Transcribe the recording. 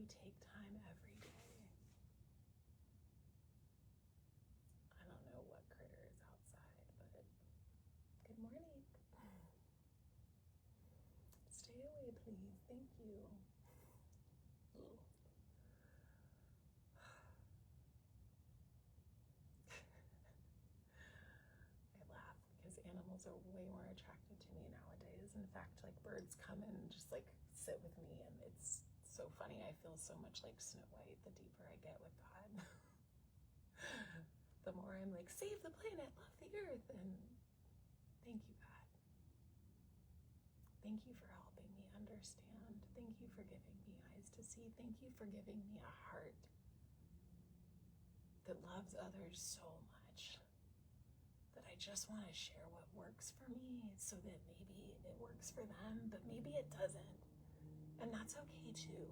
you take time every day. I don't know what critter is outside, but good morning. Stay away, please. Thank you. Ugh. I laugh because animals are way more attracted to me nowadays. In fact, like birds come and just like sit with me, and it's so funny. I feel so much like Snow White the deeper I get with God. The more I'm like, save the planet, love the earth, and thank you, God. Thank you for helping me understand. Thank you for giving me eyes to see. Thank you for giving me a heart that loves others so much that I just want to share what works for me so that maybe it works for them, but maybe it doesn't. And that's okay too.